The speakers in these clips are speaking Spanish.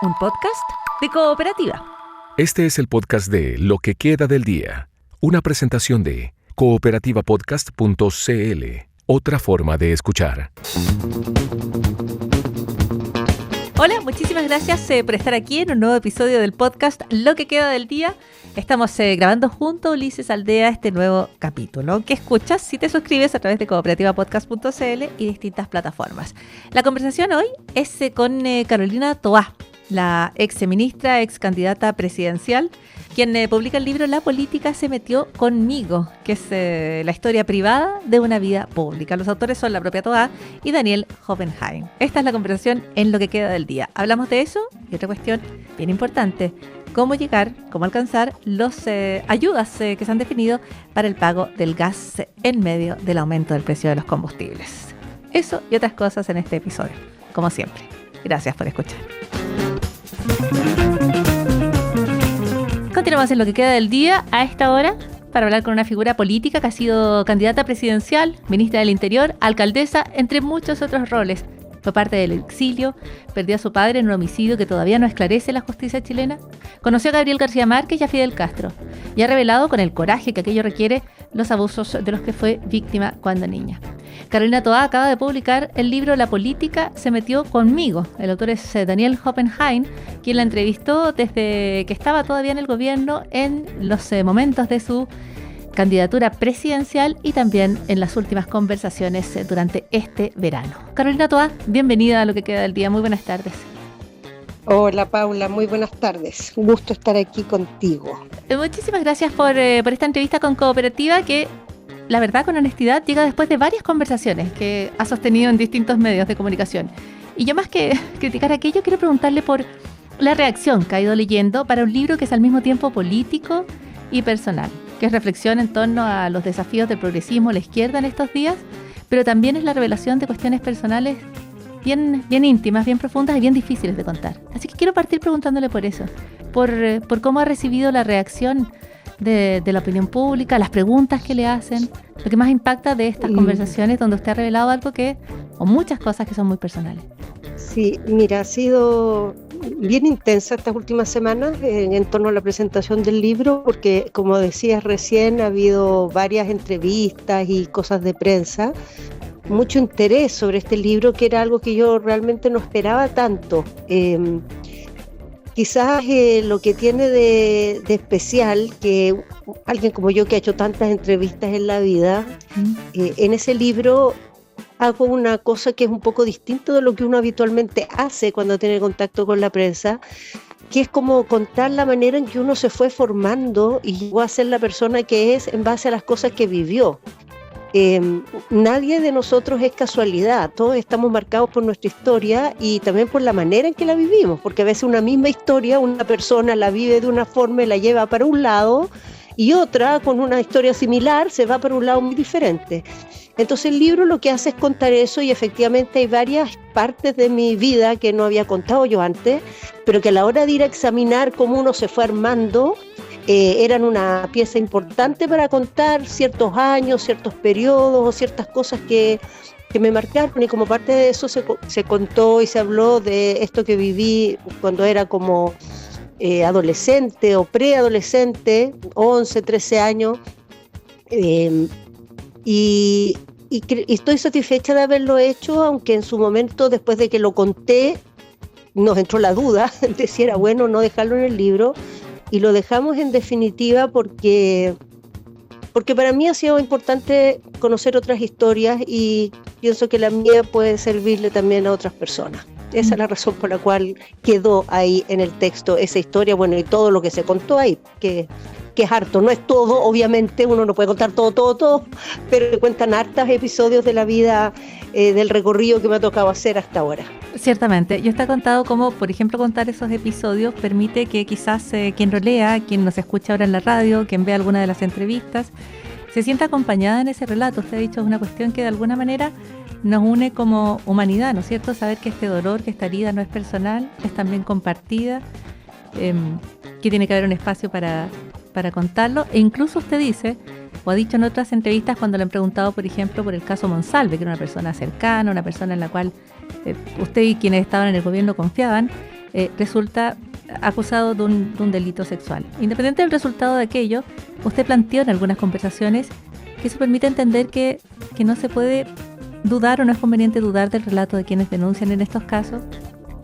un podcast de Cooperativa. Este es el podcast de Lo que queda del día, una presentación de cooperativapodcast.cl, otra forma de escuchar. Hola, muchísimas gracias por estar aquí en un nuevo episodio del podcast Lo que queda del día. Estamos grabando junto a Ulises Aldea este nuevo capítulo que escuchas si te suscribes a través de cooperativapodcast.cl y distintas plataformas. La conversación hoy es con Carolina Toá, la ex ministra, ex candidata presidencial, quien publica el libro La política se metió conmigo, que es la historia privada de una vida pública. Los autores son la propia Toá y Daniel Hoppenheim. Esta es la conversación en Lo que queda del día. Hablamos de eso y otra cuestión bien importante: cómo llegar, cómo alcanzar las ayudas que se han definido para el pago del gas en medio del aumento del precio de los combustibles. Eso y otras cosas en este episodio, como siempre. Gracias por escuchar. Continuamos en Lo que queda del día a esta hora para hablar con una figura política que ha sido candidata presidencial, ministra del Interior, alcaldesa, entre muchos otros roles. Fue parte del exilio, perdió a su padre en un homicidio que todavía no esclarece la justicia chilena, conoció a Gabriel García Márquez y a Fidel Castro, y ha revelado con el coraje que aquello requiere los abusos de los que fue víctima cuando niña. Carolina Toá acaba de publicar el libro La política se metió conmigo. El autor es Daniel Hoppenheim, quien la entrevistó desde que estaba todavía en el gobierno en los momentos de su candidatura presidencial y también en las últimas conversaciones durante este verano. Carolina Toá, bienvenida a Lo que queda del día. Muy buenas tardes. Hola Paula, muy buenas tardes. Un gusto estar aquí contigo. Muchísimas gracias por esta entrevista con Cooperativa que, la verdad, con honestidad, llega después de varias conversaciones que ha sostenido en distintos medios de comunicación. Y yo, más que criticar aquello, quiero preguntarle por la reacción que ha ido leyendo para un libro que es al mismo tiempo político y personal, que es reflexión en torno a los desafíos del progresismo, la izquierda en estos días, pero también es la revelación de cuestiones personales bien íntimas, bien profundas y bien difíciles de contar. Así que quiero partir preguntándole por eso, por cómo ha recibido la reacción de la opinión pública, las preguntas que le hacen, lo que más impacta de estas conversaciones donde usted ha revelado algo o muchas cosas que son muy personales. Sí, mira, ha sido bien intensa estas últimas semanas en torno a la presentación del libro, porque como decías recién, ha habido varias entrevistas y cosas de prensa, mucho interés sobre este libro, que era algo que yo realmente no esperaba tanto. Quizás lo que tiene de especial, que alguien como yo que ha hecho tantas entrevistas en la vida, en ese libro hago una cosa que es un poco distinto de lo que uno habitualmente hace cuando tiene contacto con la prensa, que es como contar la manera en que uno se fue formando y llegó a ser la persona que es en base a las cosas que vivió. Nadie de nosotros es casualidad, todos estamos marcados por nuestra historia y también por la manera en que la vivimos, porque a veces una misma historia, una persona la vive de una forma y la lleva para un lado, y otra con una historia similar se va para un lado muy diferente. Entonces el libro lo que hace es contar eso, y efectivamente hay varias partes de mi vida que no había contado yo antes, pero que a la hora de ir a examinar cómo uno se fue armando, eran una pieza importante para contar ciertos años, ciertos periodos o ciertas cosas que me marcaron, y como parte de eso se contó y se habló de esto que viví cuando era como adolescente o preadolescente, 11, 13 años, y estoy satisfecha de haberlo hecho, aunque en su momento, después de que lo conté, nos entró la duda de si era bueno o no dejarlo en el libro. Y lo dejamos en definitiva porque para mí ha sido importante conocer otras historias, y pienso que la mía puede servirle también a otras personas. Esa es la razón por la cual quedó ahí en el texto esa historia, bueno, y todo lo que se contó ahí, que es harto. No es todo, obviamente, uno no puede contar todo, pero cuentan hartos episodios de la vida, del recorrido que me ha tocado hacer hasta ahora. Ciertamente, yo está contado cómo, por ejemplo, contar esos episodios permite que quizás quien lo lea, quien nos escucha ahora en la radio, quien vea alguna de las entrevistas, se sienta acompañada en ese relato. Usted ha dicho, es una cuestión que de alguna manera nos une como humanidad, ¿no es cierto? Saber que este dolor, que esta herida no es personal, es también compartida, que tiene que haber un espacio para contarlo. E incluso usted dice, o ha dicho en otras entrevistas cuando le han preguntado, por ejemplo, por el caso Monsalve, que era una persona cercana, una persona en la cual usted y quienes estaban en el gobierno confiaban, resulta acusado de un delito sexual. Independiente del resultado de aquello, usted planteó en algunas conversaciones que eso permite entender que no se puede dudar o no es conveniente dudar del relato de quienes denuncian en estos casos,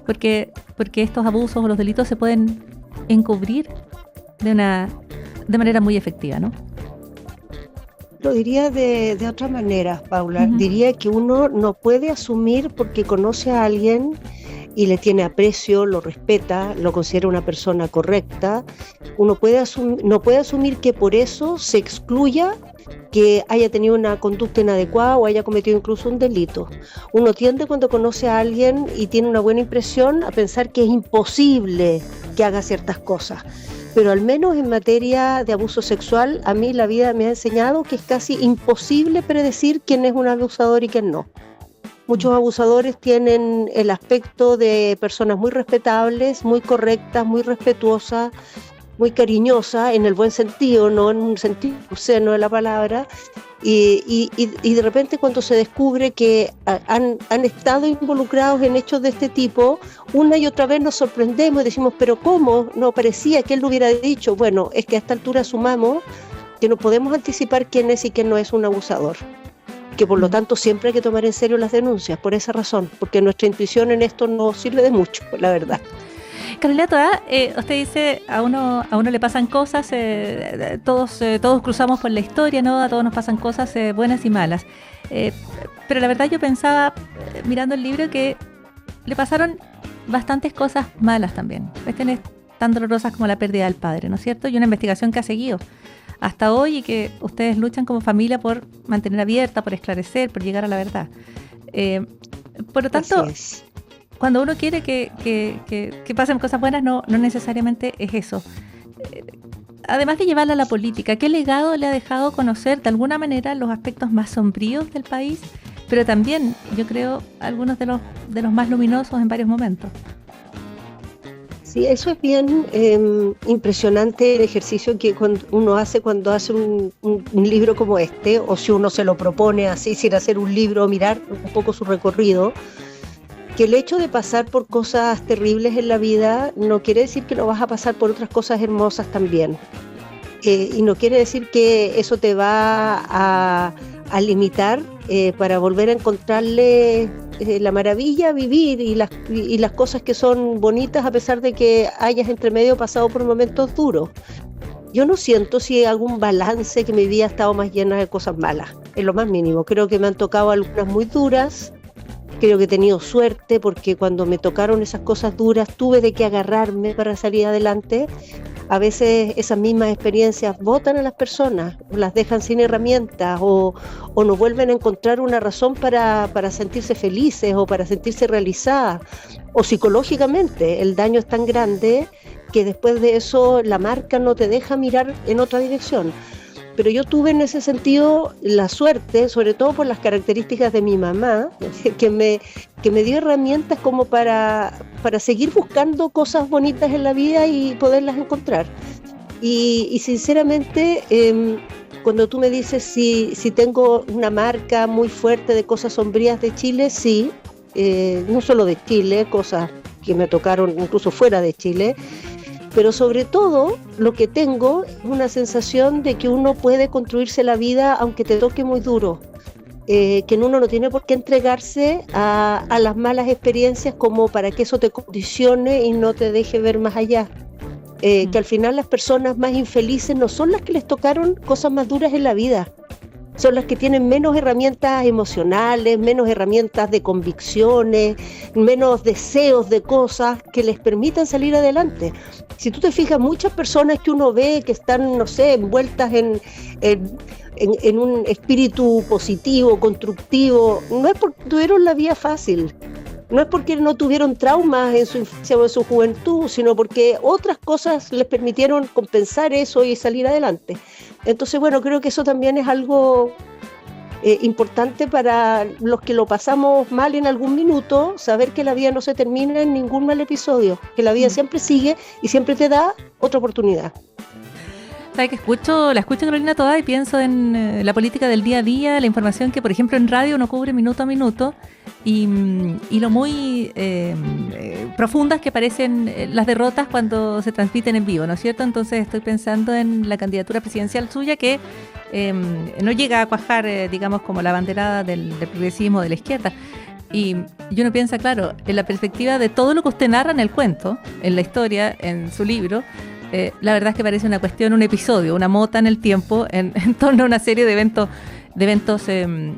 porque estos abusos o los delitos se pueden encubrir de manera muy efectiva, ¿no? Lo diría de otra manera, Paula. Diría que uno no puede asumir porque conoce a alguien y le tiene aprecio, lo respeta, lo considera una persona correcta. Uno no puede asumir que por eso se excluya que haya tenido una conducta inadecuada o haya cometido incluso un delito. Uno tiende, cuando conoce a alguien y tiene una buena impresión, a pensar que es imposible que haga ciertas cosas. Pero al menos en materia de abuso sexual, a mí la vida me ha enseñado que es casi imposible predecir quién es un abusador y quién no. Muchos abusadores tienen el aspecto de personas muy respetables, muy correctas, muy respetuosas, muy cariñosas, en el buen sentido, no en un sentido obsceno de la palabra, y de repente cuando se descubre que han estado involucrados en hechos de este tipo, una y otra vez nos sorprendemos y decimos, pero ¿cómo? No parecía que él lo hubiera dicho. Bueno, es que a esta altura asumamos que no podemos anticipar quién es y quién no es un abusador, que por lo tanto siempre hay que tomar en serio las denuncias, por esa razón, porque nuestra intuición en esto no sirve de mucho, la verdad. Carolina Toá, usted dice, a uno le pasan cosas, todos cruzamos por la historia, ¿no? A todos nos pasan cosas buenas y malas. Pero la verdad yo pensaba, mirando el libro, que le pasaron bastantes cosas malas también. Cuestiones tan dolorosas como la pérdida del padre, ¿no es cierto? Y una investigación que ha seguido hasta hoy y que ustedes luchan como familia por mantener abierta, por esclarecer, por llegar a la verdad. Por lo tanto, cuando uno quiere que pasen cosas buenas, no necesariamente es eso. Además de llevarla a la política, ¿qué legado le ha dejado conocer de alguna manera los aspectos más sombríos del país, pero también, yo creo, algunos de los más luminosos en varios momentos? Sí, eso es bien impresionante, el ejercicio que uno hace cuando hace un libro como este, o si uno se lo propone así, sin hacer un libro, mirar un poco su recorrido, que el hecho de pasar por cosas terribles en la vida no quiere decir que no vas a pasar por otras cosas hermosas también. Y no quiere decir que eso te va a limitar para volver a encontrarle la maravilla a vivir y las cosas que son bonitas a pesar de que hayas entre medio pasado por momentos duros. Yo no siento si algún balance que mi vida ha estado más llena de cosas malas, en lo más mínimo. Creo que me han tocado algunas muy duras. Creo que he tenido suerte porque cuando me tocaron esas cosas duras tuve de qué agarrarme para salir adelante. A veces esas mismas experiencias botan a las personas, las dejan sin herramientas o no vuelven a encontrar una razón para sentirse felices o para sentirse realizadas. O psicológicamente el daño es tan grande que después de eso la marca no te deja mirar en otra dirección. Pero yo tuve en ese sentido la suerte, sobre todo por las características de mi mamá, que me dio herramientas como para seguir buscando cosas bonitas en la vida y poderlas encontrar. Y sinceramente, cuando tú me dices si tengo una marca muy fuerte de cosas sombrías de Chile, sí, no solo de Chile, cosas que me tocaron incluso fuera de Chile, pero sobre todo lo que tengo es una sensación de que uno puede construirse la vida aunque te toque muy duro, que uno no tiene por qué entregarse a las malas experiencias como para que eso te condicione y no te deje ver más allá. Que al final las personas más infelices no son las que les tocaron cosas más duras en la vida, son las que tienen menos herramientas emocionales, menos herramientas de convicciones, menos deseos de cosas que les permitan salir adelante. Si tú te fijas, muchas personas que uno ve que están, no sé, envueltas en un espíritu positivo, constructivo, no es porque tuvieron la vida fácil, no es porque no tuvieron traumas en su infancia o en su juventud, sino porque otras cosas les permitieron compensar eso y salir adelante. Entonces, bueno, creo que eso también es algo importante para los que lo pasamos mal en algún minuto, saber que la vida no se termina en ningún mal episodio, que la vida siempre sigue y siempre te da otra oportunidad. ¿Sabes que la escucho Carolina Toá y pienso en la política del día a día, la información que, por ejemplo, en radio uno cubre minuto a minuto y lo muy profundas que parecen las derrotas cuando se transmiten en vivo, ¿no es cierto? Entonces estoy pensando en la candidatura presidencial suya que no llega a cuajar, digamos, como la banderada del progresismo de la izquierda. Y uno piensa, claro, en la perspectiva de todo lo que usted narra en el cuento, en la historia, en su libro, la verdad es que parece una cuestión, un episodio, una mota en el tiempo, en torno a una serie de eventos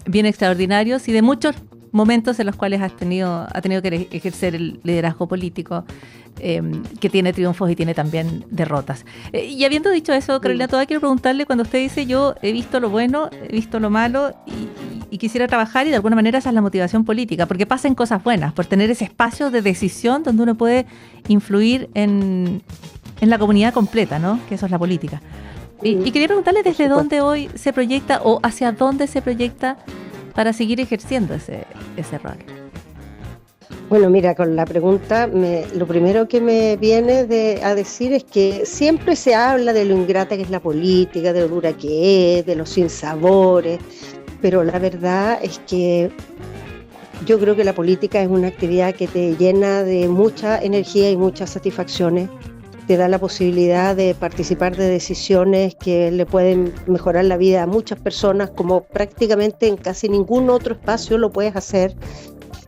bien extraordinarios y de muchos momentos en los cuales ha tenido que ejercer el liderazgo político, que tiene triunfos y tiene también derrotas. Y habiendo dicho eso, Carolina Toá, quiero preguntarle, cuando usted dice yo he visto lo bueno, he visto lo malo y quisiera trabajar, y de alguna manera esa es la motivación política, porque pasen cosas buenas, por tener ese espacio de decisión donde uno puede influir en la comunidad completa, ¿no? Que eso es la política. Y quería preguntarle desde dónde hoy se proyecta o hacia dónde se proyecta para seguir ejerciendo ese rol. Bueno, mira, con la pregunta, lo primero que me viene a decir es que siempre se habla de lo ingrata que es la política, de lo dura que es, de los sinsabores, pero la verdad es que yo creo que la política es una actividad que te llena de mucha energía y muchas satisfacciones. Te da la posibilidad de participar de decisiones que le pueden mejorar la vida a muchas personas, como prácticamente en casi ningún otro espacio lo puedes hacer.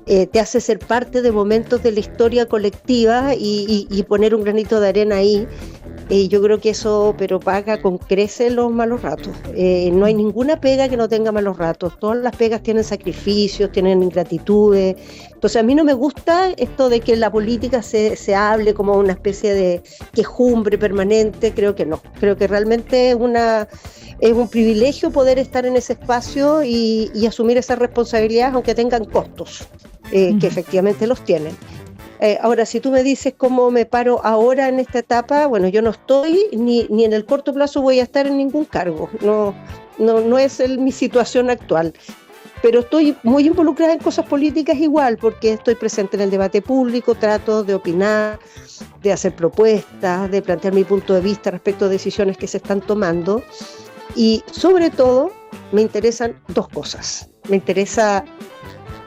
Te hace ser parte de momentos de la historia colectiva y poner un granito de arena ahí. Yo creo que eso, pero paga con creces los malos ratos. No hay ninguna pega que no tenga malos ratos. Todas las pegas tienen sacrificios, tienen ingratitudes. Entonces a mí no me gusta esto de que la política se hable como una especie de quejumbre permanente. Creo que no. Creo que realmente es un privilegio poder estar en ese espacio y asumir esas responsabilidades, aunque tengan costos, que efectivamente los tienen. Ahora, si tú me dices cómo me paro ahora en esta etapa, bueno, yo no estoy, ni en el corto plazo voy a estar en ningún cargo, no es mi situación actual, pero estoy muy involucrada en cosas políticas igual, porque estoy presente en el debate público, trato de opinar, de hacer propuestas, de plantear mi punto de vista respecto a decisiones que se están tomando, y sobre todo me interesan dos cosas. Me interesa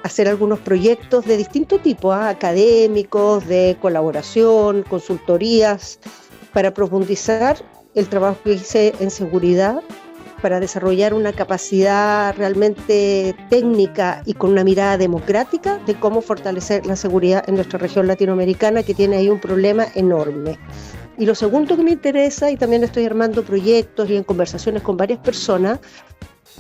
hacer algunos proyectos de distinto tipo, académicos, de colaboración, consultorías, para profundizar el trabajo que hice en seguridad, para desarrollar una capacidad realmente técnica y con una mirada democrática de cómo fortalecer la seguridad en nuestra región latinoamericana, que tiene ahí un problema enorme. Y lo segundo que me interesa, y también estoy armando proyectos y en conversaciones con varias personas,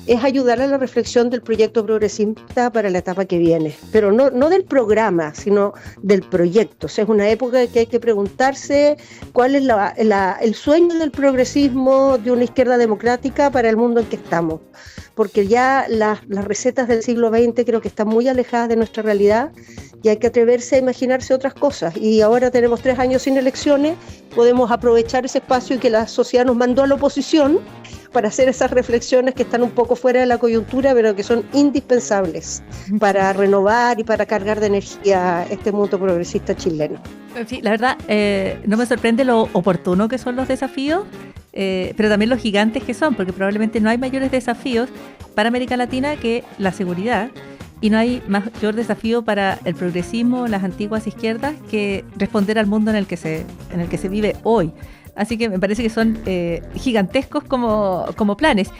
es ayudar a la reflexión del proyecto progresista para la etapa que viene, pero no del programa, sino del proyecto. O sea, es una época en que hay que preguntarse cuál es el sueño del progresismo de una izquierda democrática para el mundo en que estamos, porque ya las recetas del siglo XX creo que están muy alejadas de nuestra realidad y hay que atreverse a imaginarse otras cosas. Y ahora tenemos 3 años sin elecciones, podemos aprovechar ese espacio y que la sociedad nos mandó a la oposición para hacer esas reflexiones que están un poco fuera de la coyuntura, pero que son indispensables para renovar y para cargar de energía este mundo progresista chileno. Sí, la verdad, no me sorprende lo oportuno que son los desafíos, pero también los gigantes que son, porque probablemente no hay mayores desafíos para América Latina que la seguridad, y no hay mayor desafío para el progresismo, las antiguas izquierdas, que responder al mundo en el que se vive hoy. Así que me parece que son gigantescos como planes.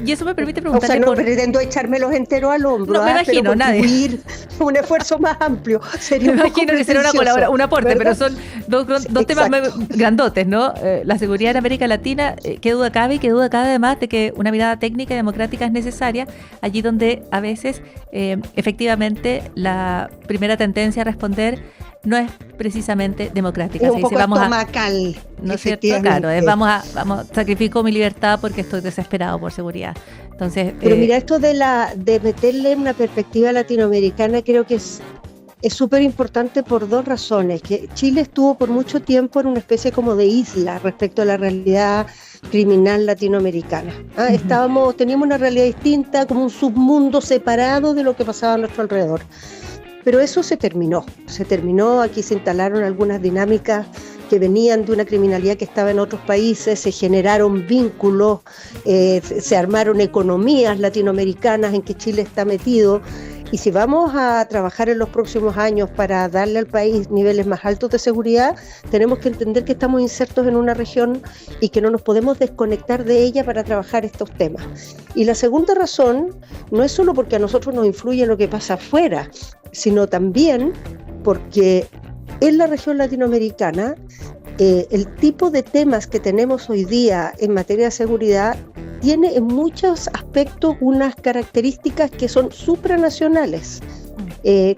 Y eso me permite preguntarle... O sea, no pretendo echármelos enteros al hombro. No, me imagino, pero contribuir un esfuerzo más amplio. Sería me imagino que será un aporte, ¿verdad? Pero son dos temas grandotes, ¿no? La seguridad en América Latina, qué duda cabe, y qué duda cabe además de que una mirada técnica y democrática es necesaria, allí donde a veces efectivamente la primera tendencia a responder no es precisamente democrática. Es un poco estomacal. ¿No es cierto? Claro, sacrifico mi libertad porque estoy desesperado por seguridad. Entonces, pero mira, esto de meterle una perspectiva latinoamericana creo que es súper importante por 2 razones. Que Chile estuvo por mucho tiempo en una especie como de isla respecto a la realidad criminal latinoamericana. Teníamos una realidad distinta, como un submundo separado de lo que pasaba a nuestro alrededor. Pero eso se terminó, aquí se instalaron algunas dinámicas que venían de una criminalidad que estaba en otros países, se generaron vínculos, se armaron economías latinoamericanas en que Chile está metido. Y si vamos a trabajar en los próximos años para darle al país niveles más altos de seguridad, tenemos que entender que estamos insertos en una región y que no nos podemos desconectar de ella para trabajar estos temas. Y la segunda razón no es solo porque a nosotros nos influye lo que pasa afuera, sino también porque en la región latinoamericana el tipo de temas que tenemos hoy día en materia de seguridad tiene en muchos aspectos unas características que son supranacionales.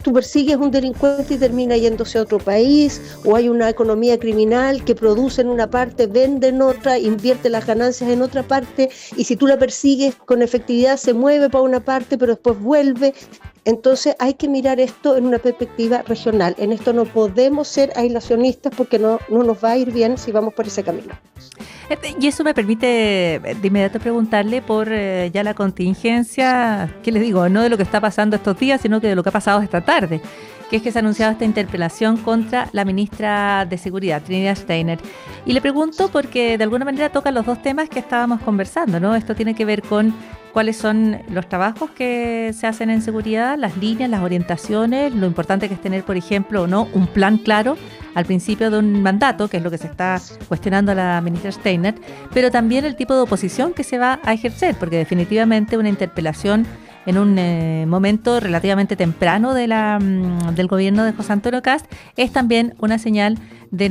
Tú persigues un delincuente y termina yéndose a otro país, o hay una economía criminal que produce en una parte, vende en otra, invierte las ganancias en otra parte, y si tú la persigues con efectividad se mueve para una parte pero después vuelve. Entonces hay que mirar esto en una perspectiva regional. En esto no podemos ser aislacionistas porque no nos va a ir bien si vamos por ese camino. Y eso me permite de inmediato preguntarle por ya la contingencia, ¿qué les digo? No de lo que está pasando estos días, sino que de lo que ha pasado esta tarde, que es que se ha anunciado esta interpelación contra la ministra de Seguridad, Trinidad Steiner. Y le pregunto porque de alguna manera toca los dos temas que estábamos conversando, ¿no? Esto tiene que ver con cuáles son los trabajos que se hacen en seguridad, las líneas, las orientaciones, lo importante que es tener, por ejemplo, o no, un plan claro al principio de un mandato, que es lo que se está cuestionando a la ministra Steiner, pero también el tipo de oposición que se va a ejercer, porque definitivamente una interpelación en un momento relativamente temprano del gobierno de José Antonio Kast es también una señal de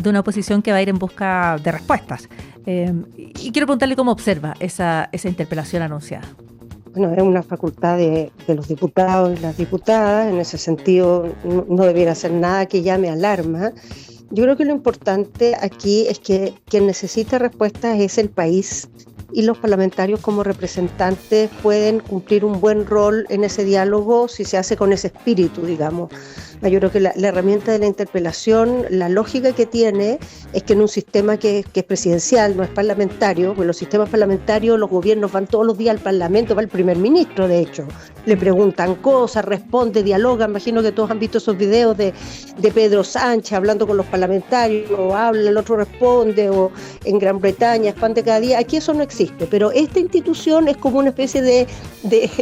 una oposición que va a ir en busca de respuestas. Y quiero preguntarle cómo observa esa interpelación anunciada. Bueno, es una facultad de los diputados y las diputadas. En ese sentido no debiera ser nada que llame alarma. Yo creo que lo importante aquí es que quien necesita respuestas es el país, y los parlamentarios como representantes pueden cumplir un buen rol en ese diálogo si se hace con ese espíritu, digamos. Yo creo que la herramienta de la interpelación, la lógica que tiene es que en un sistema que es presidencial, no es parlamentario, pues los sistemas parlamentarios, los gobiernos van todos los días al Parlamento, va el primer ministro, de hecho, le preguntan cosas, responde, dialoga. Imagino que todos han visto esos videos de Pedro Sánchez hablando con los parlamentarios, o habla, el otro responde, o en Gran Bretaña, expande cada día. Aquí eso no existe, pero esta institución es como una especie de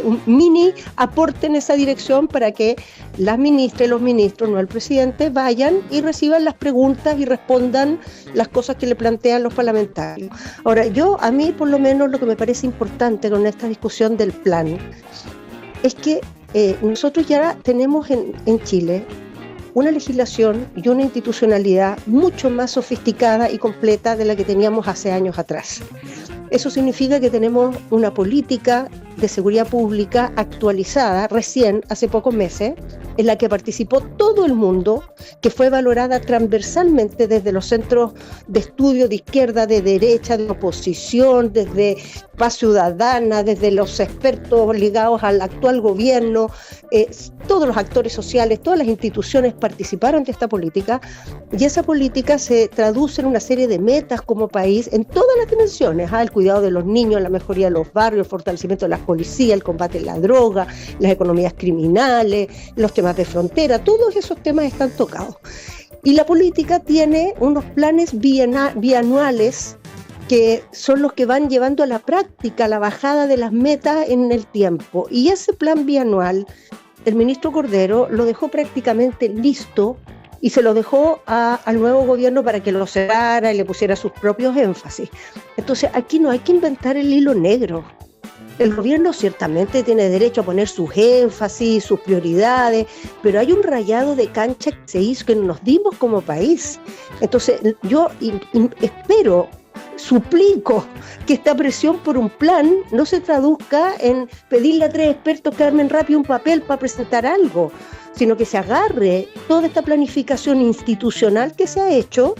un mini aporte en esa dirección para que las ministras y los ministros, no el presidente, vayan y reciban las preguntas y respondan las cosas que le plantean los parlamentarios. Ahora, a mí por lo menos lo que me parece importante con esta discusión del plan es que nosotros ya tenemos en Chile una legislación y una institucionalidad mucho más sofisticada y completa de la que teníamos hace años atrás. Eso significa que tenemos una política de seguridad pública actualizada recién, hace pocos meses, en la que participó todo el mundo, que fue valorada transversalmente desde los centros de estudio de izquierda, de derecha, de oposición, desde Paz Ciudadana, desde los expertos ligados al actual gobierno. Todos los actores sociales, todas las instituciones participaron de esta política, y esa política se traduce en una serie de metas como país en todas las dimensiones, el cuidado de los niños, la mejoría de los barrios, el fortalecimiento de la policía, el combate a la droga, las economías criminales, los temas de frontera. Todos esos temas están tocados. Y la política tiene unos planes bianuales que son los que van llevando a la práctica la bajada de las metas en el tiempo. Y ese plan bianual, el ministro Cordero lo dejó prácticamente listo y se lo dejó al nuevo gobierno para que lo cerrara y le pusiera sus propios énfasis. Entonces aquí no hay que inventar el hilo negro. El gobierno ciertamente tiene derecho a poner sus énfasis, sus prioridades, pero hay un rayado de cancha que se hizo, que nos dimos como país. Entonces yo espero, suplico que esta presión por un plan no se traduzca en pedirle a 3 expertos que armen rápido un papel para presentar algo, sino que se agarre toda esta planificación institucional que se ha hecho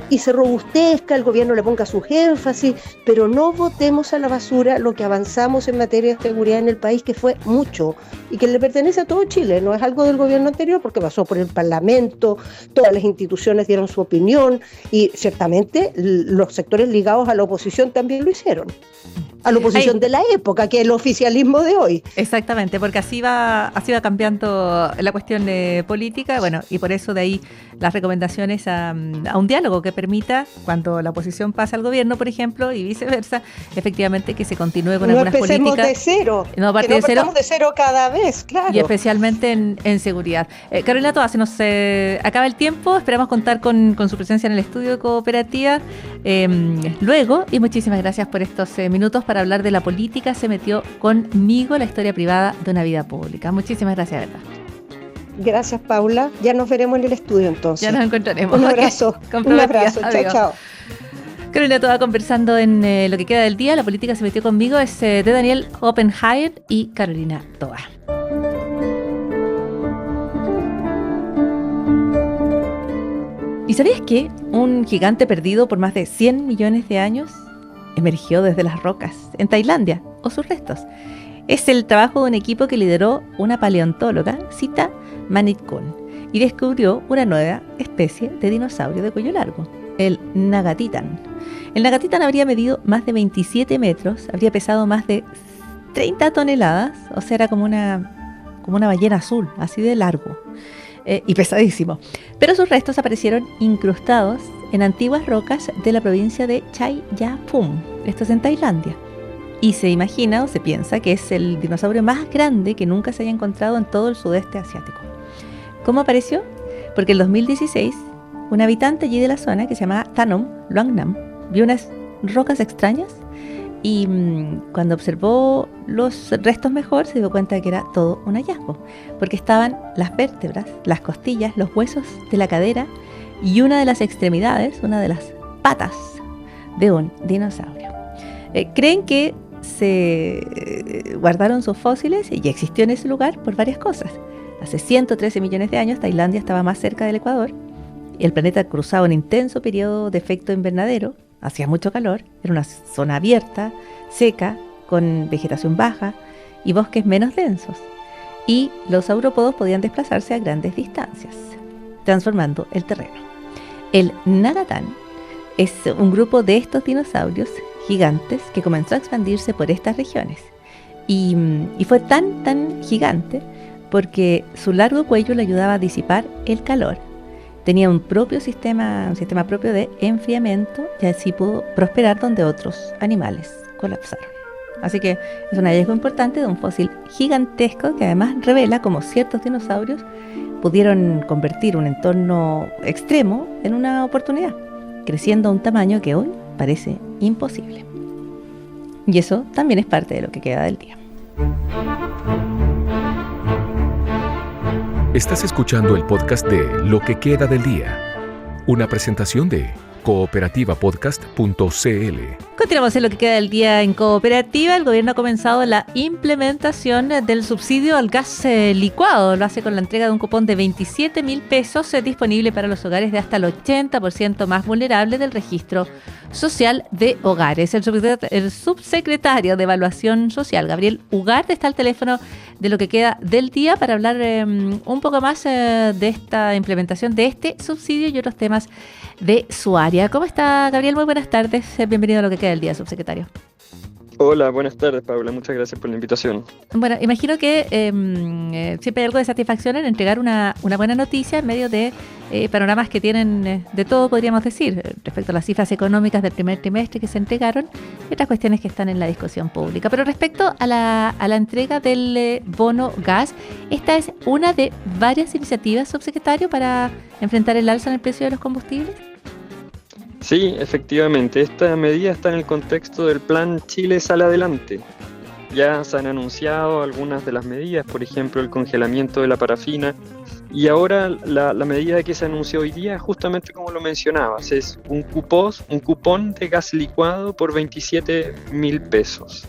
y se robustezca, el gobierno le ponga sus énfasis, pero no botemos a la basura lo que avanzamos en materia de seguridad en el país, que fue mucho y que le pertenece a todo Chile, no es algo del gobierno anterior porque pasó por el Parlamento, todas las instituciones dieron su opinión y ciertamente los sectores ligados a la oposición también lo hicieron. a la oposición de la época, que es el oficialismo de hoy. Exactamente, porque así va cambiando la cuestión política, bueno, y por eso de ahí las recomendaciones a un diálogo que permita, cuando la oposición pasa al gobierno, por ejemplo, y viceversa, efectivamente que se continúe con algunas políticas. No empecemos de cero, no partamos de cero cada vez, claro. Y especialmente en seguridad. Carolina Toa, se nos acaba el tiempo, esperamos contar con su presencia en el estudio de Cooperativa luego, y muchísimas gracias por estos minutos para hablar de La política se metió conmigo, la historia privada de una vida pública. Muchísimas gracias, ¿verdad? Gracias, Paula. Ya nos veremos en el estudio entonces. Ya nos encontraremos. Un abrazo. Un abrazo. Chao, chao. Carolina Toa conversando en Lo que queda del día. La política se metió conmigo. Es de Daniel Oppenheimer y Carolina Toa. ¿Y sabías que un gigante perdido por más de 100 millones de años emergió desde las rocas en Tailandia, o sus restos? Es el trabajo de un equipo que lideró una paleontóloga, Sita Manitkun, y descubrió una nueva especie de dinosaurio de cuello largo, el Nagatitan. El Nagatitan habría medido más de 27 metros, habría pesado más de 30 toneladas, o sea, era como una ballena azul, así de largo, y pesadísimo. Pero sus restos aparecieron incrustados en antiguas rocas de la provincia de Chaiyaphum, esto es en Tailandia. Y se imagina o se piensa que es el dinosaurio más grande que nunca se haya encontrado en todo el sudeste asiático. ¿Cómo apareció? Porque en 2016, un habitante allí de la zona, que se llamaba Thanom Luangnam, vio unas rocas extrañas y cuando observó los restos mejor se dio cuenta de que era todo un hallazgo, porque estaban las vértebras, las costillas, los huesos de la cadera y una de las extremidades, una de las patas de un dinosaurio. Creen que se guardaron sus fósiles y existió en ese lugar por varias cosas. Hace 113 millones de años Tailandia estaba más cerca del Ecuador y el planeta cruzaba un intenso periodo de efecto invernadero, hacía mucho calor, era una zona abierta, seca, con vegetación baja y bosques menos densos, y los saurópodos podían desplazarse a grandes distancias, transformando el terreno. El Nagatan es un grupo de estos dinosaurios gigantes que comenzó a expandirse por estas regiones y fue tan gigante porque su largo cuello le ayudaba a disipar el calor. Tenía un sistema propio de enfriamiento y así pudo prosperar donde otros animales colapsaron. Así que es un hallazgo importante de un fósil gigantesco que además revela cómo ciertos dinosaurios pudieron convertir un entorno extremo en una oportunidad, creciendo a un tamaño que hoy parece imposible. Y eso también es parte de lo que queda del día. Estás escuchando el podcast de Lo que queda del día, una presentación de cooperativapodcast.cl. Continuamos en Lo que queda del día en Cooperativa. El gobierno ha comenzado la implementación del subsidio al gas licuado. Lo hace con la entrega de un cupón de 27.000 pesos disponible para los hogares de hasta el 80% más vulnerables del registro social de hogares. El subsecretario de Evaluación Social, Gabriel Ugarte, está al teléfono de Lo que queda del día para hablar un poco más de esta implementación de este subsidio y otros temas de su área. ¿Cómo está, Gabriel? Muy buenas tardes. Bienvenido a Lo que queda del día, subsecretario. Hola, buenas tardes, Paula. Muchas gracias por la invitación. Bueno, imagino que siempre hay algo de satisfacción en entregar una buena noticia en medio de panoramas que tienen de todo, podríamos decir, respecto a las cifras económicas del primer trimestre que se entregaron y otras cuestiones que están en la discusión pública. Pero respecto a la entrega del bono gas, esta es una de varias iniciativas, subsecretario, para enfrentar el alza en el precio de los combustibles. Sí, efectivamente, esta medida está en el contexto del plan Chile Sale Adelante. Ya se han anunciado algunas de las medidas, por ejemplo, el congelamiento de la parafina, y ahora la medida que se anunció hoy día, justamente como lo mencionabas, es un cupón de gas licuado por 27.000 pesos.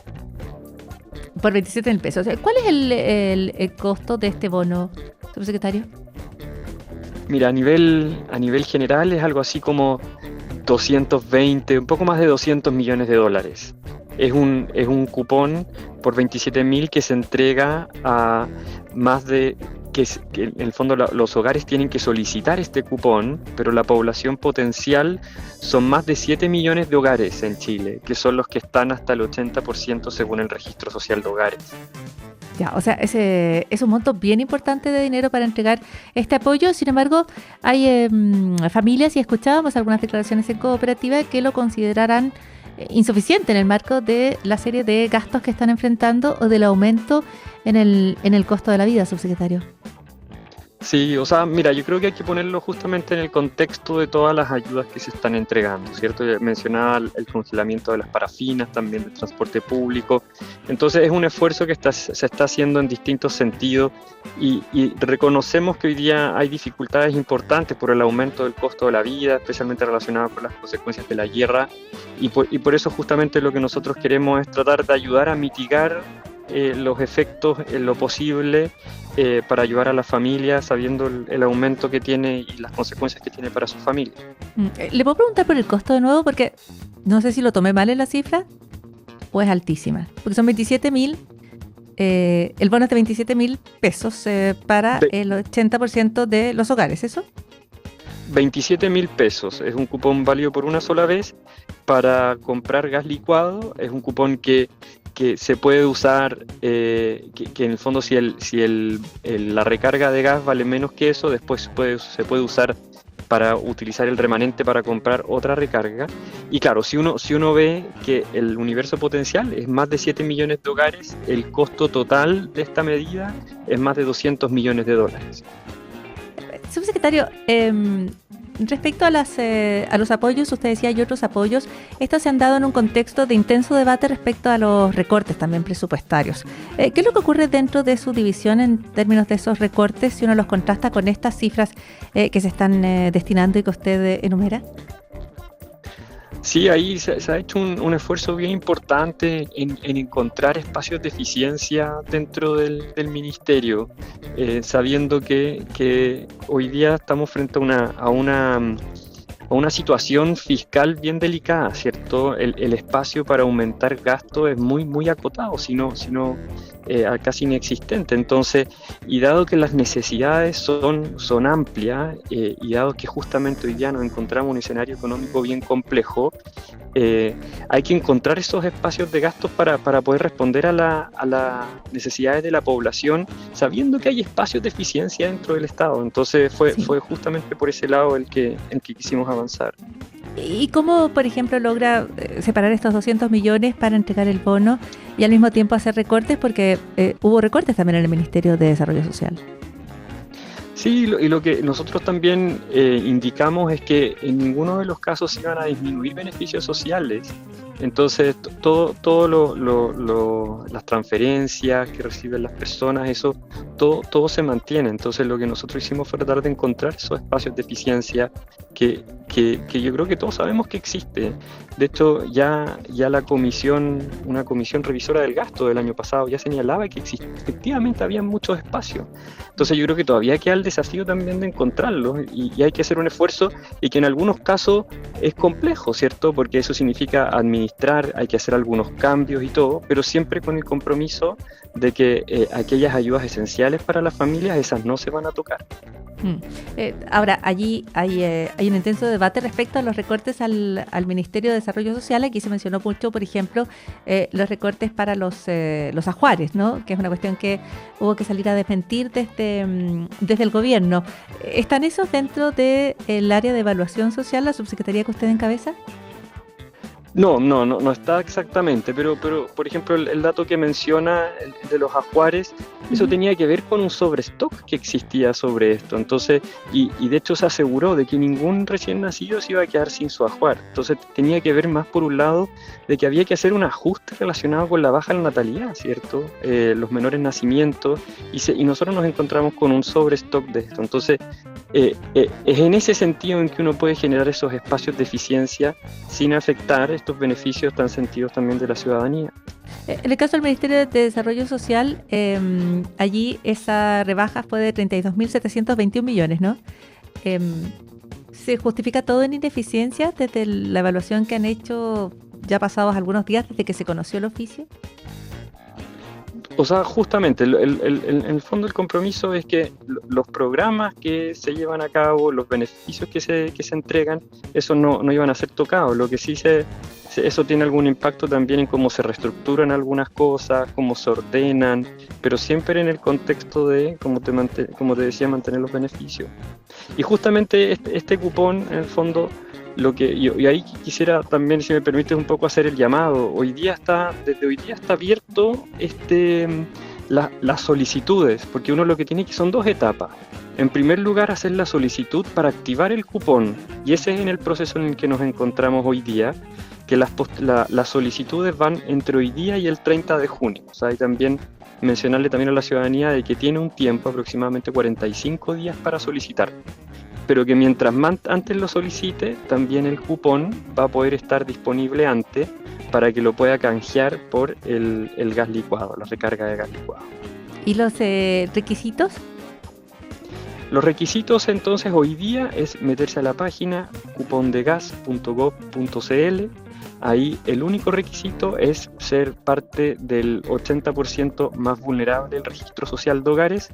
Por 27.000 pesos. ¿Cuál es el costo de este bono, subsecretario? Mira, a nivel general es algo así como 220, un poco más de 200 millones de dólares. Es un cupón por 27.000 que se entrega a más de que en el fondo los hogares tienen que solicitar este cupón, pero la población potencial son más de 7 millones de hogares en Chile, que son los que están hasta el 80% según el registro social de hogares. Ya, o sea, es un monto bien importante de dinero para entregar este apoyo. Sin embargo, hay familias, y escuchábamos algunas declaraciones en Cooperativa, que lo considerarán insuficiente en el marco de la serie de gastos que están enfrentando o del aumento en el costo de la vida, subsecretario. Sí, o sea, mira, yo creo que hay que ponerlo justamente en el contexto de todas las ayudas que se están entregando, ¿cierto? Ya mencionaba el congelamiento de las parafinas, también del transporte público. Entonces es un esfuerzo que se está haciendo en distintos sentidos y reconocemos que hoy día hay dificultades importantes por el aumento del costo de la vida, especialmente relacionado con las consecuencias de la guerra, y por eso justamente lo que nosotros queremos es tratar de ayudar a mitigar los efectos en lo posible para ayudar a la familia, sabiendo el aumento que tiene y las consecuencias que tiene para su familia. Le puedo preguntar por el costo de nuevo, porque no sé si lo tomé mal en la cifra o es altísima, porque son 27.000, el bono es de 27.000 pesos para el 80% de los hogares, ¿eso? 27.000 pesos, es un cupón válido por una sola vez para comprar gas licuado, es un cupón que se puede usar, que en el fondo si la recarga de gas vale menos que eso, después se puede usar para utilizar el remanente para comprar otra recarga. Y claro, si uno ve que el universo potencial es más de 7 millones de hogares, el costo total de esta medida es más de $200 millones. Subsecretario, respecto a los apoyos, usted decía, hay otros apoyos. Estos se han dado en un contexto de intenso debate respecto a los recortes también presupuestarios. ¿Qué es lo que ocurre dentro de su división en términos de esos recortes si uno los contrasta con estas cifras que se están destinando y que usted enumera? Sí, ahí se ha hecho un esfuerzo bien importante en encontrar espacios de eficiencia dentro del ministerio, sabiendo que hoy día estamos frente a una situación fiscal bien delicada, ¿cierto? El espacio para aumentar gasto es muy acotado, sino casi inexistente. Entonces, y dado que las necesidades son amplias, y dado que justamente hoy día nos encontramos en un escenario económico bien complejo, hay que encontrar esos espacios de gastos para poder responder a las necesidades de la población, sabiendo que hay espacios de eficiencia dentro del Estado. Entonces fue justamente por ese lado el que quisimos avanzar. ¿Y cómo, por ejemplo, logra separar estos 200 millones para entregar el bono y al mismo tiempo hacer recortes? Porque hubo recortes también en el Ministerio de Desarrollo Social. Sí, y lo que nosotros también indicamos es que en ninguno de los casos se iban a disminuir beneficios sociales. Entonces, las transferencias que reciben las personas, eso, todo se mantiene. Entonces, lo que nosotros hicimos fue tratar de encontrar esos espacios de eficiencia que yo creo que todos sabemos que existe. De hecho, ya una comisión revisora del gasto del año pasado ya señalaba que efectivamente había muchos espacios. Entonces, yo creo que todavía queda el desafío también de encontrarlos y hay que hacer un esfuerzo, y que en algunos casos es complejo, ¿cierto? Porque eso significa administrar, hay que hacer algunos cambios y todo, pero siempre con el compromiso de que aquellas ayudas esenciales para las familias, esas no se van a tocar. Ahora, allí hay un intenso debate respecto a los recortes al Ministerio de Desarrollo Social. Aquí se mencionó mucho, por ejemplo, los recortes para los ajuares, ¿no? Que es una cuestión que hubo que salir a desmentir desde el gobierno. ¿Están esos dentro del área de evaluación social, la subsecretaría que usted encabeza? No está exactamente, pero por ejemplo el dato que menciona, el de los ajuares, eso tenía que ver con un sobrestock que existía sobre esto. Entonces, y de hecho se aseguró de que ningún recién nacido se iba a quedar sin su ajuar. Entonces tenía que ver más por un lado de que había que hacer un ajuste relacionado con la baja natalidad, ¿cierto? Los menores nacimientos, y nosotros nos encontramos con un sobrestock de esto. Entonces, es en ese sentido en que uno puede generar esos espacios de eficiencia sin afectar estos beneficios tan sentidos también de la ciudadanía. En el caso del Ministerio de Desarrollo Social, allí esa rebaja fue de 32.721 millones, ¿no? ¿Se justifica todo en ineficiencia desde la evaluación que han hecho ya pasados algunos días desde que se conoció el oficio? O sea, justamente, en el fondo el compromiso es que los programas que se llevan a cabo, los beneficios que se entregan, eso no iban a ser tocados. Lo que sí eso tiene algún impacto también en cómo se reestructuran algunas cosas, cómo se ordenan, pero siempre en el contexto de, como te decía, mantener los beneficios. Y justamente este cupón, en el fondo, y ahí quisiera también, si me permites, un poco hacer el llamado. Desde hoy día está abierto las solicitudes, porque uno lo que tiene que son 2 etapas. En primer lugar, hacer la solicitud para activar el cupón, y ese es en el proceso en el que nos encontramos hoy día, que las solicitudes van entre hoy día y el 30 de junio. O sea, hay también mencionarle también a la ciudadanía de que tiene un tiempo, aproximadamente 45 días para solicitar, pero que mientras antes lo solicite, también el cupón va a poder estar disponible antes para que lo pueda canjear por el gas licuado, la recarga de gas licuado. ¿Y los requisitos? Los requisitos entonces hoy día es meterse a la página cupondegas.gov.cl. Ahí el único requisito es ser parte del 80% más vulnerable del registro social de hogares.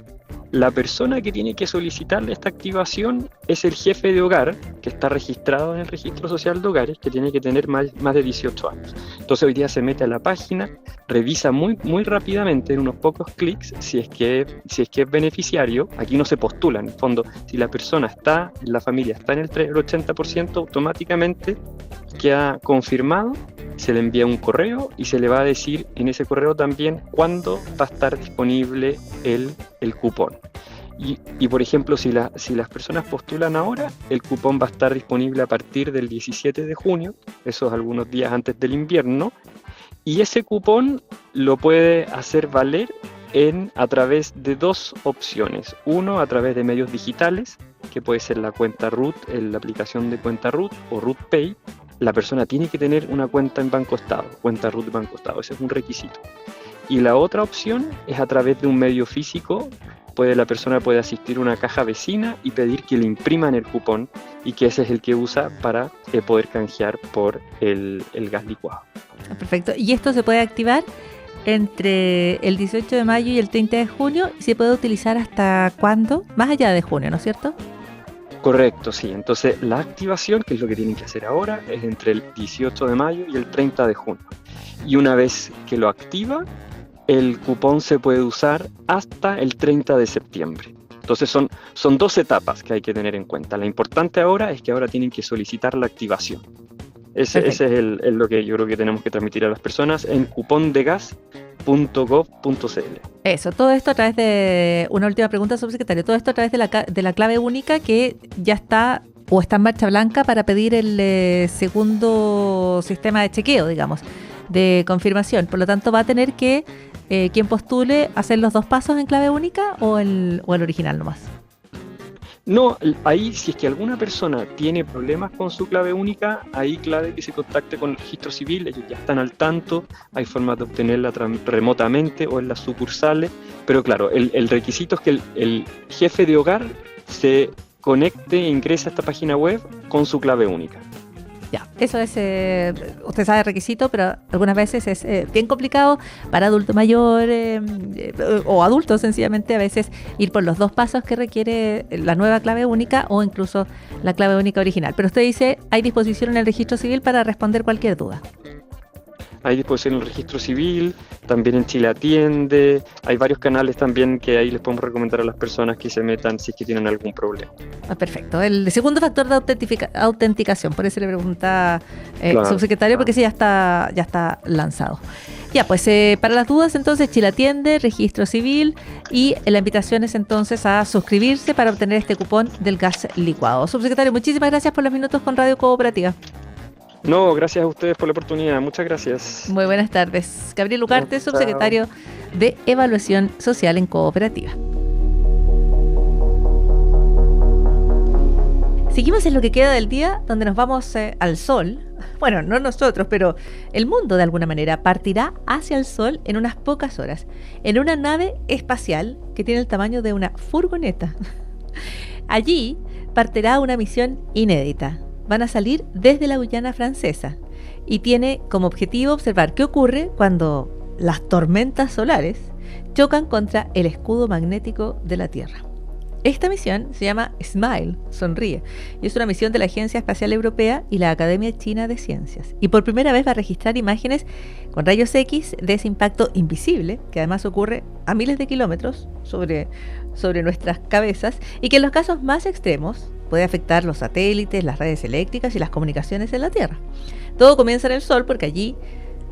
La persona que tiene que solicitarle esta activación es el jefe de hogar, que está registrado en el registro social de hogares, que tiene que tener más de 18 años. Entonces hoy día se mete a la página, revisa muy rápidamente, en unos pocos clics, si es que es beneficiario. Aquí no se postula, en el fondo, si la persona la familia está en el 80%, automáticamente queda confirmado, se le envía un correo y se le va a decir en ese correo también cuándo va a estar disponible el cupón. Y por ejemplo, si las personas postulan ahora, el cupón va a estar disponible a partir del 17 de junio, esos algunos días antes del invierno, y ese cupón lo puede hacer valer a través de 2 opciones. Uno, a través de medios digitales, que puede ser la cuenta RUT, la aplicación de cuenta RUT o RUT Pay. La persona tiene que tener una cuenta en Banco Estado, cuenta RUT de Banco Estado, ese es un requisito. Y la otra opción es a través de un medio físico. La persona puede asistir a una caja vecina y pedir que le impriman el cupón, y que ese es el que usa para poder canjear por el gas licuado. Perfecto. ¿Y esto se puede activar entre el 18 de mayo y el 30 de junio? ¿Se puede utilizar hasta cuándo? Más allá de junio, ¿no es cierto? Correcto, sí. Entonces la activación, que es lo que tienen que hacer ahora, es entre el 18 de mayo y el 30 de junio. Y una vez que lo activa, el cupón se puede usar hasta el 30 de septiembre. Entonces son 2 etapas que hay que tener en cuenta. La importante ahora es que ahora tienen que solicitar la activación. Ese es lo que yo creo que tenemos que transmitir a las personas en cupondegas.gov.cl. Eso, todo esto a través de, una última pregunta, subsecretario, todo esto a través de la clave única que ya está o está en marcha blanca para pedir el segundo sistema de chequeo, digamos, de confirmación. Por lo tanto, va a tener que quien postule hacer los 2 pasos en clave única o el original nomás. No, ahí si es que alguna persona tiene problemas con su clave única, ahí clave que se contacte con el registro civil, ellos ya están al tanto, hay formas de obtenerla remotamente o en las sucursales, pero claro, el requisito es que el jefe de hogar se conecte e ingrese a esta página web con su clave única. Ya, eso es, usted sabe, requisito, pero algunas veces es bien complicado para adulto mayor o adultos, sencillamente, a veces ir por los 2 pasos que requiere la nueva clave única o incluso la clave única original. Pero usted dice, hay disposición en el registro civil para responder cualquier duda. Hay disposición en el registro civil, también en Chile Atiende, hay varios canales también que ahí les podemos recomendar a las personas que se metan si es que tienen algún problema. Perfecto. El segundo factor de autenticación, por eso le pregunta subsecretario, porque sí, ya está lanzado. Ya, pues para las dudas entonces Chile Atiende, registro civil, y la invitación es entonces a suscribirse para obtener este cupón del gas licuado. Subsecretario, muchísimas gracias por los minutos con Radio Cooperativa. No, gracias a ustedes por la oportunidad. Muchas gracias. Muy buenas tardes. Gabriel Ugarte, subsecretario de Evaluación Social en Cooperativa. Seguimos en lo que queda del día, donde nos vamos al sol. Bueno, no nosotros, pero el mundo de alguna manera partirá hacia el sol en unas pocas horas, en una nave espacial que tiene el tamaño de una furgoneta. Allí partirá una misión inédita. Van a salir desde la Guyana Francesa y tiene como objetivo observar qué ocurre cuando las tormentas solares chocan contra el escudo magnético de la Tierra. Esta misión se llama SMILE, sonríe, y es una misión de la Agencia Espacial Europea y la Academia China de Ciencias. Y por primera vez va a registrar imágenes con rayos X de ese impacto invisible, que además ocurre a miles de kilómetros sobre nuestras cabezas, y que en los casos más extremos puede afectar los satélites, las redes eléctricas y las comunicaciones en la Tierra. Todo comienza en el Sol porque allí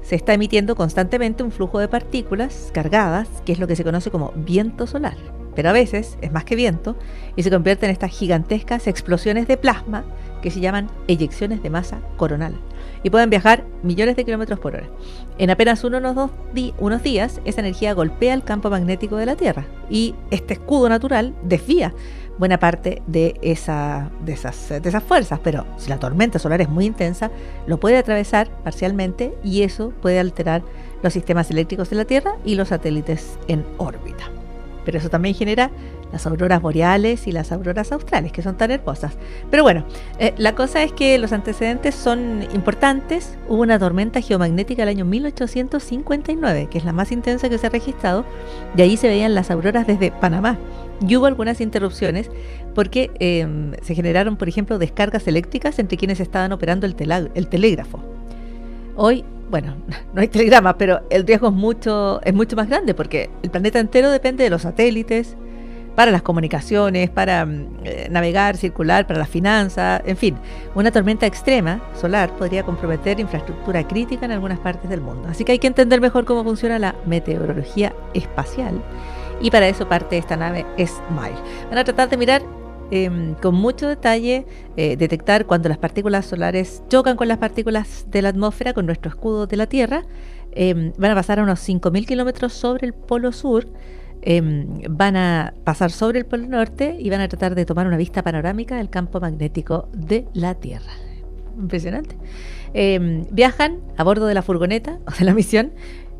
se está emitiendo constantemente un flujo de partículas cargadas, que es lo que se conoce como viento solar. Pero a veces es más que viento y se convierte en estas gigantescas explosiones de plasma que se llaman eyecciones de masa coronal y pueden viajar millones de kilómetros por hora. En apenas unos días, esa energía golpea el campo magnético de la Tierra y este escudo natural desvía buena parte de esas fuerzas, pero si la tormenta solar es muy intensa, lo puede atravesar parcialmente y eso puede alterar los sistemas eléctricos de la Tierra y los satélites en órbita. Pero eso también genera las auroras boreales y las auroras australes, que son tan hermosas. Pero bueno, la cosa es que los antecedentes son importantes. Hubo una tormenta geomagnética el año 1859, que es la más intensa que se ha registrado, y ahí se veían las auroras desde Panamá. Y hubo algunas interrupciones porque se generaron, por ejemplo, descargas eléctricas entre quienes estaban operando el telégrafo. Hoy, bueno, no hay telegramas, pero el riesgo es mucho más grande porque el planeta entero depende de los satélites para las comunicaciones, para navegar, circular, para las finanzas, en fin. Una tormenta extrema solar podría comprometer infraestructura crítica en algunas partes del mundo. Así que hay que entender mejor cómo funciona la meteorología espacial. Y para eso parte esta nave SMILE. Van a tratar de mirar con mucho detalle, detectar cuando las partículas solares chocan con las partículas de la atmósfera, con nuestro escudo de la Tierra. Van a pasar a unos 5.000 kilómetros sobre el polo sur, van a pasar sobre el polo norte y van a tratar de tomar una vista panorámica del campo magnético de la Tierra. Impresionante. Viajan a bordo de la furgoneta o de la misión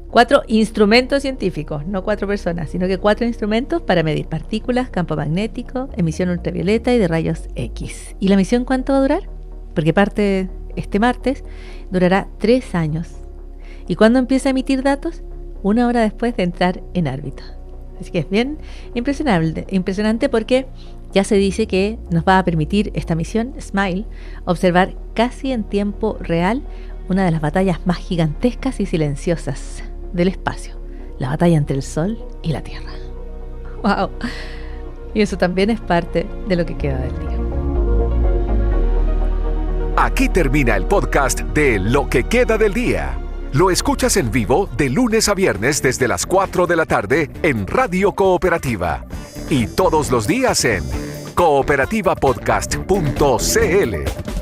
4 instrumentos científicos, no 4 personas, sino que 4 instrumentos para medir partículas, campo magnético, emisión ultravioleta y de rayos X. ¿Y la misión cuánto va a durar? Porque parte este martes, durará 3 años. ¿Y cuándo empieza a emitir datos? 1 hora después de entrar en órbita. Así que es bien impresionante porque ya se dice que nos va a permitir esta misión, SMILE, observar casi en tiempo real una de las batallas más gigantescas y silenciosas del espacio, la batalla entre el Sol y la Tierra. ¡Wow! Y eso también es parte de lo que queda del día. Aquí termina el podcast de Lo que queda del día. Lo escuchas en vivo de lunes a viernes desde las 4 de la tarde en Radio Cooperativa y todos los días en cooperativapodcast.cl.